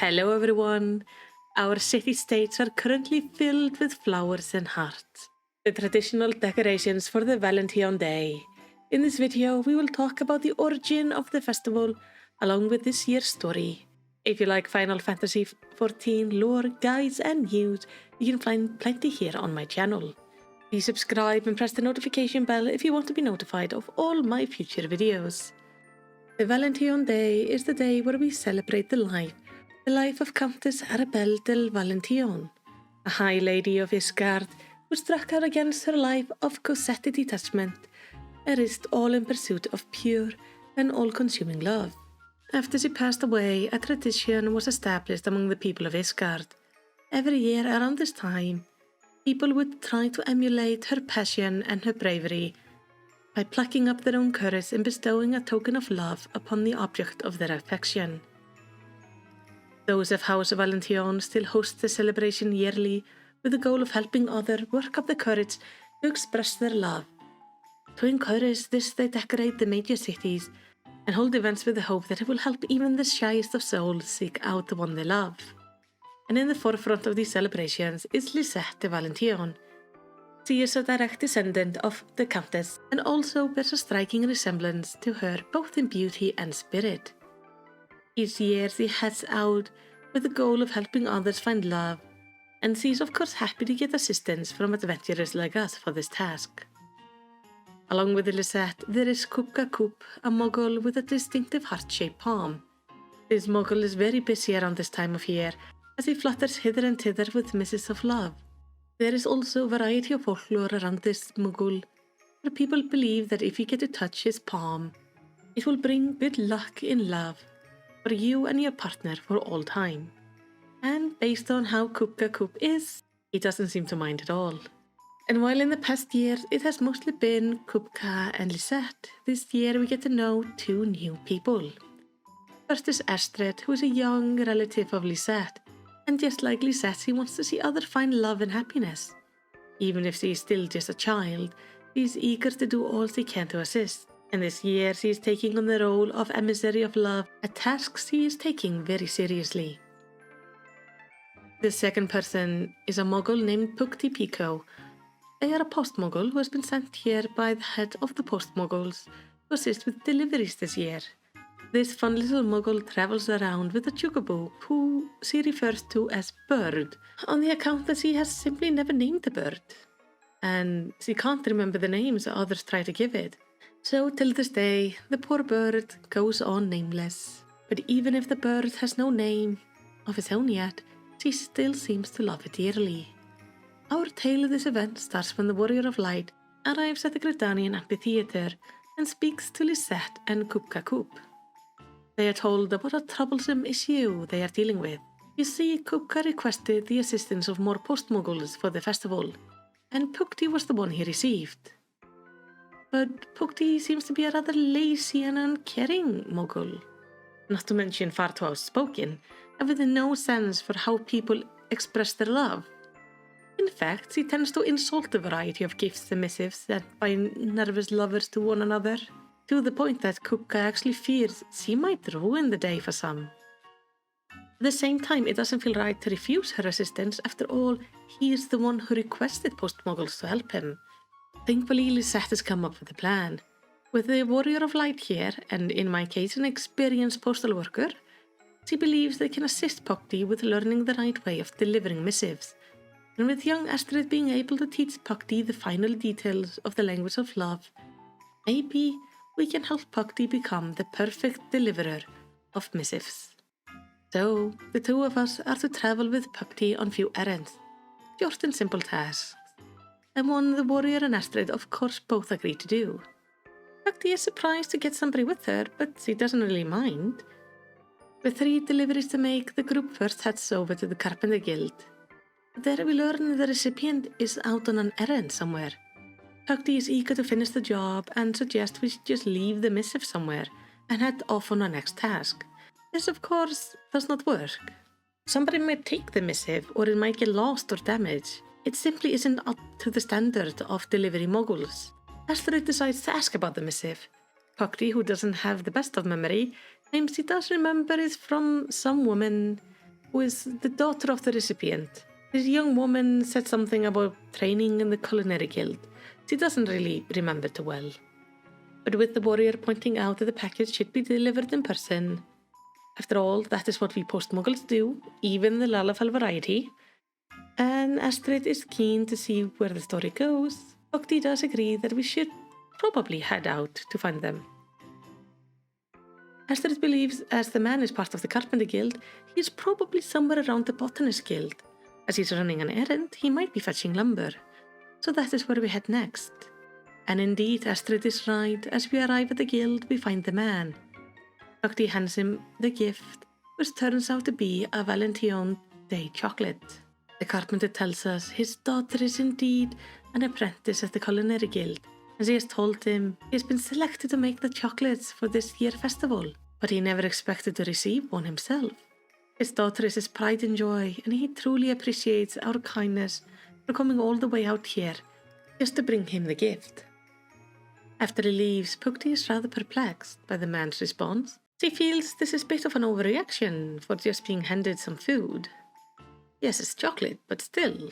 Hello everyone! Our city-states are currently filled with flowers and hearts, the traditional decorations for the Valentine Day. In this video, we will talk about the origin of the festival, along with this year's story. If you like Final Fantasy XIV lore, guides and news, you can find plenty here on my channel. Please subscribe and press the notification bell if you want to be notified of all my future videos. The Valentine Day is the day where we celebrate the life of Countess Arabelle de Valentieron, a high lady of Isgard who struck out against her life of coseted detachment, and risked all in pursuit of pure and all-consuming love. After she passed away, a tradition was established among the people of Isgard. Every year around this time, people would try to emulate her passion and her bravery by plucking up their own courage and bestowing a token of love upon the object of their affection. Those of House Valentine still host the celebration yearly with the goal of helping others work up the courage to express their love. To encourage this, they decorate the major cities and hold events with the hope that it will help even the shyest of souls seek out the one they love. And in the forefront of these celebrations is Lisette de Valentieron. She is a direct descendant of the Countess and also bears a striking resemblance to her both in beauty and spirit. Each year she heads out with the goal of helping others find love, and she is of course happy to get assistance from adventurers like us for this task. Along with Lisette, there is Kupka Kup, a moogle with a distinctive heart-shaped palm. This moogle is very busy around this time of year as he flutters hither and thither with missives of love. There is also a variety of folklore around this moogle, where people believe that if you get to touch his palm, it will bring good luck in love for you and your partner for all time. And based on how Kupka Kup is, he doesn't seem to mind at all. And while in the past years it has mostly been Kupka and Lisette, this year we get to know two new people. First is Astrid, who is a young relative of Lisette, and just like Lisette, she wants to see others find love and happiness. Even if she is still just a child, she is eager to do all she can to assist. And this year she is taking on the role of emissary of love, a task she is taking very seriously. The second person is a moogle named Pukti Pico. They are a post-moogle who has been sent here by the head of the post-moogles to assist with deliveries this year. This fun little moogle travels around with a chugaboo, who she refers to as Bird, on the account that she has simply never named the bird, and she can't remember the names others try to give it. So till this day, the poor bird goes on nameless. But even if the bird has no name of its own yet, she still seems to love it dearly. Our tale of this event starts when the Warrior of Light arrives at the Gridanian amphitheater and speaks to Lisette and Kupka Kup. They are told about a troublesome issue they are dealing with. You see, Kupka requested the assistance of more post-moogles for the festival, and Pukti was the one he received. But Pukti seems to be a rather lazy and uncaring moogle, not to mention far too outspoken, and with no sense for how people express their love. In fact, she tends to insult the variety of gifts and missives sent by nervous lovers to one another, to the point that Kupka actually fears she might ruin the day for some. At the same time, it doesn't feel right to refuse her assistance. After all, he is the one who requested post-moogles to help him. Thankfully, Lisette has come up with a plan. With the Warrior of Light here, and in my case an experienced postal worker, she believes they can assist Pukti with learning the right way of delivering missives. And with young Astrid being able to teach Pukti the final details of the language of love, maybe we can help Pukti become the perfect deliverer of missives. So, the two of us are to travel with Pukti on few errands, short and simple tasks, and one the Warrior and Astrid of course both agree to do. Pukti is surprised to get somebody with her, but she doesn't really mind. With 3 deliveries to make, the group first heads over to the Carpenter Guild. There we learn the recipient is out on an errand somewhere. Pukti is eager to finish the job and suggests we should just leave the missive somewhere and head off on our next task. This of course does not work. Somebody might take the missive, or it might get lost or damaged. It simply isn't up to the standard of delivery moogles. Astrid decides to ask about the missive. Pukti, who doesn't have the best of memory, claims he does remember it from some woman who is the daughter of the recipient. This young woman said something about training in the culinary guild. She doesn't really remember too well. But with the warrior pointing out that the package should be delivered in person. After all, that is what we post-moogles do, even the Lalafell variety. And Astrid is keen to see where the story goes. Bhakti does agree that we should probably head out to find them. Astrid believes as the man is part of the Carpenter Guild, he is probably somewhere around the Botanist Guild. As he's running an errand, he might be fetching lumber. So that is where we head next. And indeed, Astrid is right. As we arrive at the guild, we find the man. Bhakti hands him the gift, which turns out to be a Valentine Day chocolate. The carpenter tells us his daughter is indeed an apprentice at the Culinary Guild, and she has told him he has been selected to make the chocolates for this year's festival, but he never expected to receive one himself. His daughter is his pride and joy, and he truly appreciates our kindness for coming all the way out here just to bring him the gift. After he leaves, Bhakti is rather perplexed by the man's response. She feels this is a bit of an overreaction for just being handed some food. Yes, it's chocolate, but still.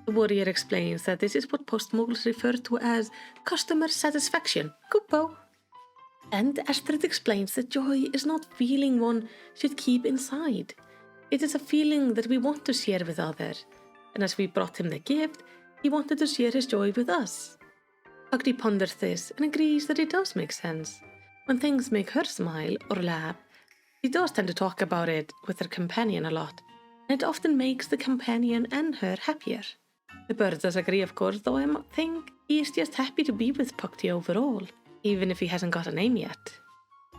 The warrior explains that this is what post-moogles refer to as customer satisfaction. Kupo. And Astrid explains that joy is not feeling one should keep inside. It is a feeling that we want to share with others. And as we brought him the gift, he wanted to share his joy with us. Bhakti ponders this and agrees that it does make sense. When things make her smile or laugh, she does tend to talk about it with her companion a lot. And it often makes the companion and her happier. The bird does agree, of course, though I think he is just happy to be with Bhakti overall, even if he hasn't got a name yet.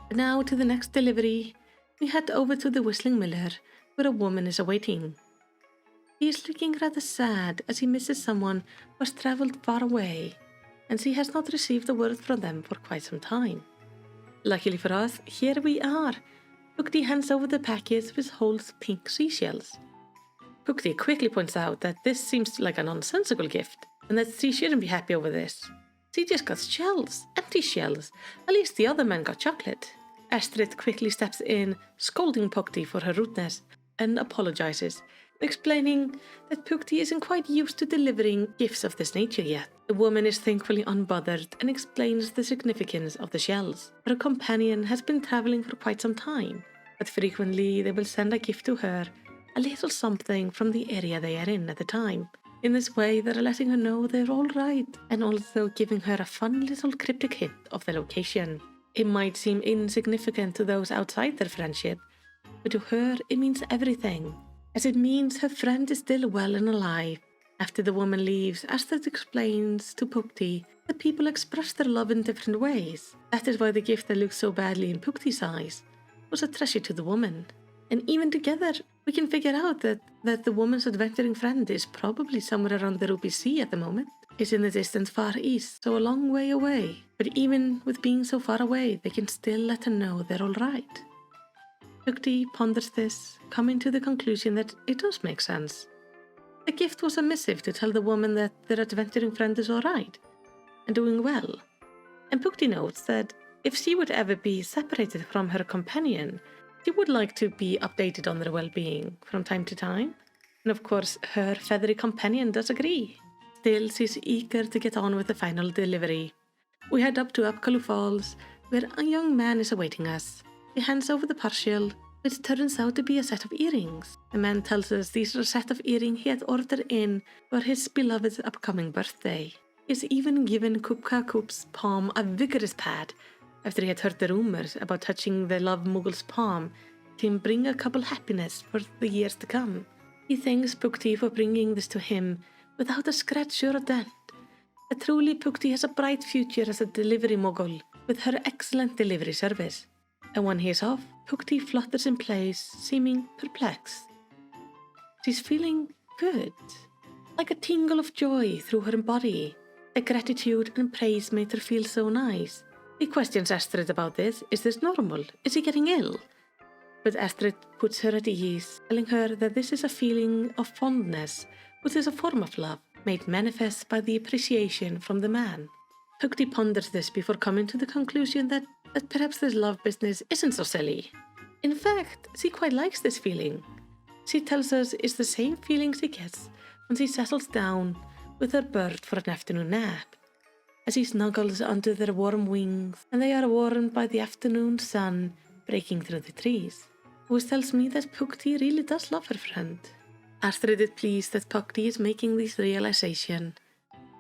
But now to the next delivery, we head over to the Whistling Miller, where a woman is awaiting. He is looking rather sad as he misses someone who has travelled far away, and she has not received a word from them for quite some time. Luckily for us, here we are. Bhakti hands over the package which holds pink seashells. Bhakti quickly points out that this seems like a nonsensical gift, and that she shouldn't be happy over this. She just got shells, empty shells. At least the other man got chocolate. Astrid quickly steps in, scolding Bhakti for her rudeness, and apologizes, explaining that Bhakti isn't quite used to delivering gifts of this nature yet. The woman is thankfully unbothered and explains the significance of the shells. Her companion has been traveling for quite some time, but frequently they will send a gift to her, a little something from the area they are in at the time. In this way, they're letting her know they're all right, and also giving her a fun little cryptic hint of the location. It might seem insignificant to those outside their friendship, but to her it means everything, as it means her friend is still well and alive. After the woman leaves, Astrid explains to Bhakti that people express their love in different ways. That is why the gift that looks so badly in Bhakti's eyes was a treasure to the woman. And even together, we can figure out that the woman's adventuring friend is probably somewhere around the Ruby Sea at the moment. It's in the distant Far East, so a long way away. But even with being so far away, they can still let her know they're all right. Bhakti ponders this, coming to the conclusion that it does make sense. The gift was a missive to tell the woman that their adventuring friend is all right and doing well. And Bhakti notes that if she would ever be separated from her companion, she would like to be updated on their well-being from time to time. And of course, her feathery companion does agree. Still, she's eager to get on with the final delivery. We head up to Upkalu Falls, where a young man is awaiting us. He hands over the parcel, which turns out to be a set of earrings. The man tells us these are a set of earrings he had ordered in for his beloved's upcoming birthday. He has even given Kupka Kup's palm a vigorous pat after he had heard the rumors about touching the love moogle's palm to bring a couple happiness for the years to come. He thanks Bhakti for bringing this to him without a scratch or a dent. But truly Bhakti has a bright future as a delivery moogle with her excellent delivery service. And when he is off, Bhakti flutters in place, seeming perplexed. She's feeling good, like a tingle of joy through her body. The gratitude and praise made her feel so nice. He questions Astrid about this. Is this normal? Is he getting ill? But Astrid puts her at ease, telling her that this is a feeling of fondness, which is a form of love, made manifest by the appreciation from the man. Bhakti ponders this before coming to the conclusion that perhaps this love business isn't so silly. In fact, she quite likes this feeling. she tells us it's the same feeling she gets when she settles down with her bird for an afternoon nap, as he snuggles under their warm wings and they are warmed by the afternoon sun breaking through the trees, which tells me that Pukti really does love her friend. Astrid is pleased that Pukti is making this realization.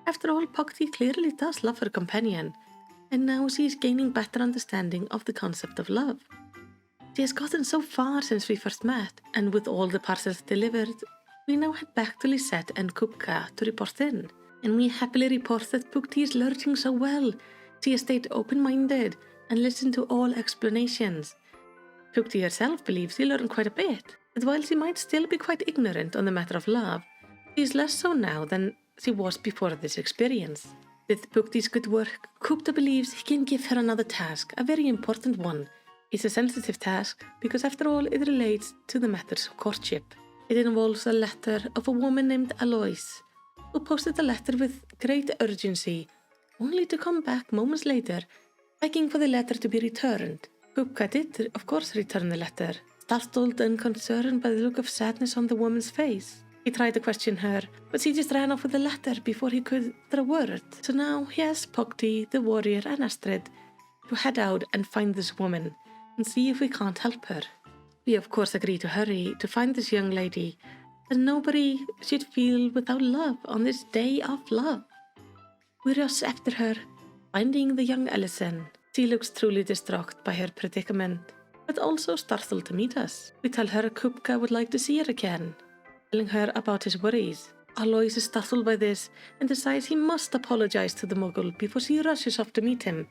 After all, Pukti clearly does love her companion, and now she is gaining better understanding of the concept of love. She has gotten so far since we first met, and with all the parcels delivered, we now head back to Lisette and Kupka to report in, and we happily report that Pukti is learning so well. She has stayed open-minded and listened to all explanations. Pukti herself believes she learned quite a bit, but while she might still be quite ignorant on the matter of love, she is less so now than she was before this experience. With Pukti's good work, Kupta believes he can give her another task, a very important one. It's a sensitive task because after all it relates to the matters of courtship. It involves a letter of a woman named Alois, who posted the letter with great urgency, only to come back moments later, begging for the letter to be returned. Kupka did, of course, return the letter, startled and concerned by the look of sadness on the woman's face. He tried to question her, but she just ran off with the letter before he could utter a word. So now he has Pukti, the warrior, and Astrid to head out and find this woman and see if we can't help her. We of course agree to hurry to find this young lady, as nobody should feel without love on this day of love. We rush after her, finding the young Ellison. She looks truly distraught by her predicament, but also startled to meet us. We tell her Kupka would like to see her again, telling her about his worries. Alois is startled by this and decides he must apologize to the Moogle before she rushes off to meet him,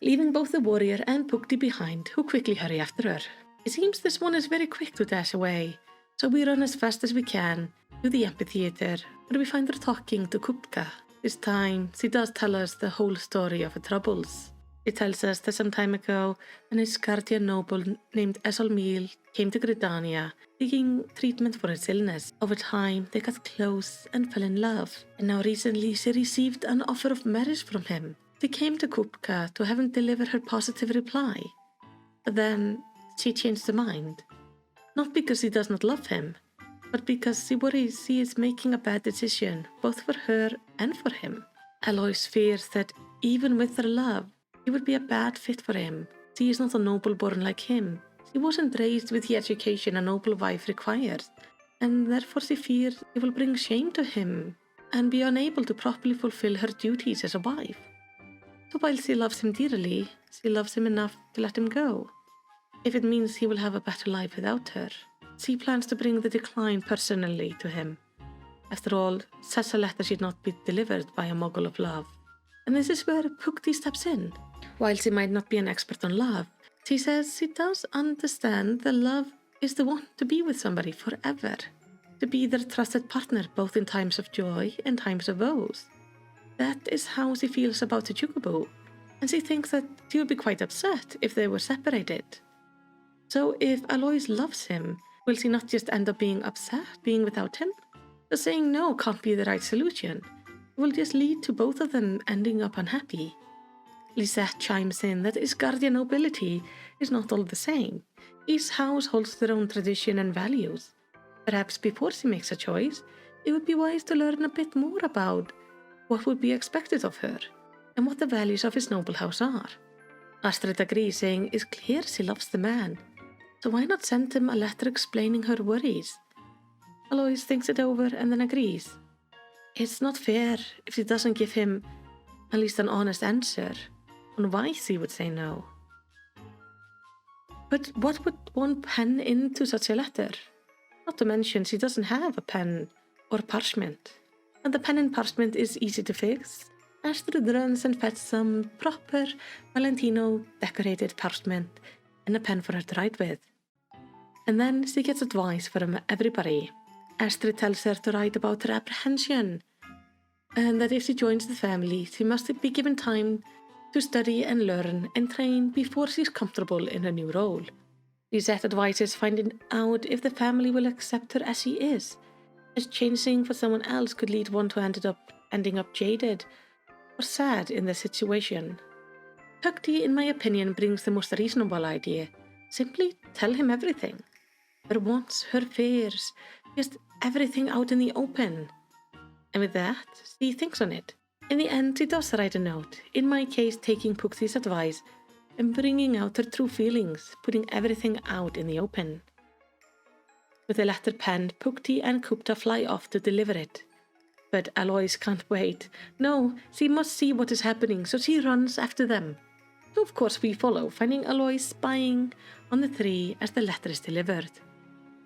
leaving both the warrior and Pukti behind, who quickly hurry after her. It seems this one is very quick to dash away, so we run as fast as we can to the amphitheater, where we find her talking to Kupka. This time, she does tell us the whole story of her troubles. It tells us that some time ago, an Iscardian noble named Esolmil came to Gridania, seeking treatment for his illness. Over time, they got close and fell in love, and now recently she received an offer of marriage from him. She came to Kupka to have him deliver her positive reply, but then she changed her mind. Not because she does not love him, but because she worries she is making a bad decision, both for her and for him. Alois fears that even with her love, she would be a bad fit for him. She is not a noble born like him. She wasn't raised with the education a noble wife requires, and therefore she fears it will bring shame to him and be unable to properly fulfill her duties as a wife. So while she loves him dearly, she loves him enough to let him go, if it means he will have a better life without her. She plans to bring the decline personally to him. After all, such a letter should not be delivered by a Moogle of love. And this is where Pukti steps in. While she might not be an expert on love, she says she does understand that love is the one to be with somebody forever, to be their trusted partner both in times of joy and times of woes. That is how she feels about the Chocobo, and she thinks that she would be quite upset if they were separated. So if Alois loves him, will she not just end up being upset being without him? So saying no can't be the right solution. It will just lead to both of them ending up unhappy. Lisette chimes in that Iscardian nobility is not all the same. Each house holds their own tradition and values. Perhaps before she makes a choice, it would be wise to learn a bit more about what would be expected of her and what the values of his noble house are. Astrid agrees, saying it's clear she loves the man, so why not send him a letter explaining her worries? Alois thinks it over and then agrees. It's not fair if she doesn't give him at least an honest answer on why she would say no. But what would one pen into such a letter? Not to mention she doesn't have a pen or parchment. And the pen and parchment is easy to fix. Astrid runs and fetches some proper Valentino decorated parchment and a pen for her to write with. And then she gets advice from everybody. Astrid tells her to write about her apprehension, and that if she joins the family, she must be given time to study and learn and train before she's comfortable in her new role. Lisette advises finding out if the family will accept her as she is, as changing for someone else could lead one to ending up jaded or sad in the situation. Pukti, in my opinion, brings the most reasonable idea. Simply tell him everything. her wants, her fears, just everything out in the open. And with that, she thinks on it. In the end, she does write a note, in my case taking Pukti's advice and bringing out her true feelings, putting everything out in the open. With the letter penned, Pukti and Kupta fly off to deliver it. But Alois can't wait. No, she must see what is happening, so she runs after them. So of course we follow, finding Alois spying on the three as the letter is delivered.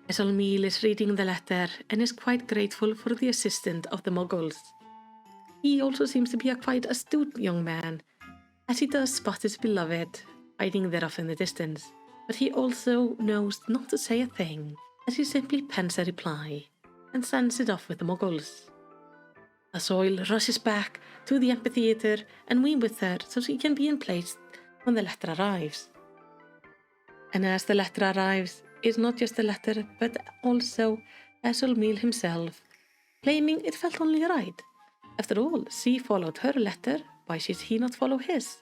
Esolmil is reading the letter and is quite grateful for the assistance of the moogles. He also seems to be a quite astute young man, as he does spot his beloved hiding there off in the distance. But he also knows not to say a thing, as he simply pens a reply and sends it off with the moogles. Asoil rushes back to the amphitheater and we with her so she can be in place when the letter arrives. And as the letter arrives, it's not just the letter but also Esolmil himself, claiming it felt only right. After all, she followed her letter, why should he not follow his?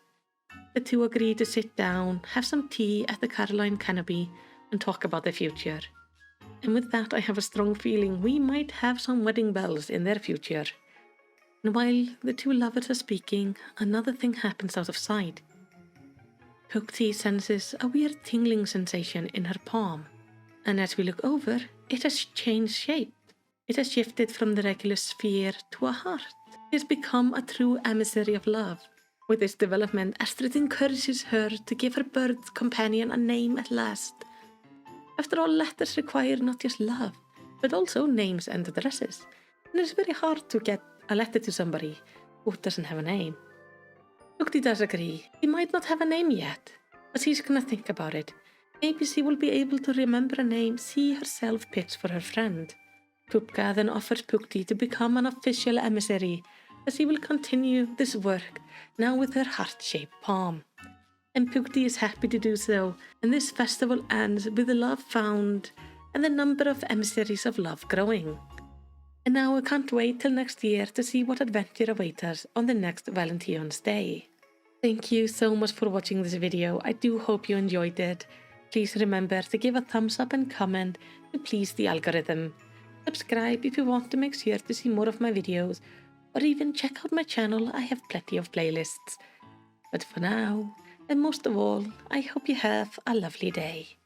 The two agree to sit down, have some tea at the Caroline canopy and talk about the future. And with that, I have a strong feeling we might have some wedding bells in their future. And while the two lovers are speaking, another thing happens out of sight. Pukti senses a weird tingling sensation in her palm, and as we look over, it has changed shape. It has shifted from the regular sphere to a heart. It has become a true emissary of love. With this development, Astrid encourages her to give her bird companion a name at last. After all, letters require not just love, but also names and addresses, and it's very hard to get a letter to somebody who doesn't have a name. Pukti does agree. He might not have a name yet, but she's gonna think about it. Maybe she will be able to remember a name she herself picks for her friend. Pupka then offers Pukti to become an official emissary, as she will continue this work now with her heart-shaped palm. And Pukti is happy to do so, and this festival ends with the love found and the number of emissaries of love growing. And now I can't wait till next year to see what adventure awaits us on the next Valentione's Day. Thank you so much for watching this video. I do hope you enjoyed it. Please remember to give a thumbs up and comment to please the algorithm. Subscribe if you want to make sure to see more of my videos, or even check out my channel. I have plenty of playlists. But for now, and most of all, I hope you have a lovely day.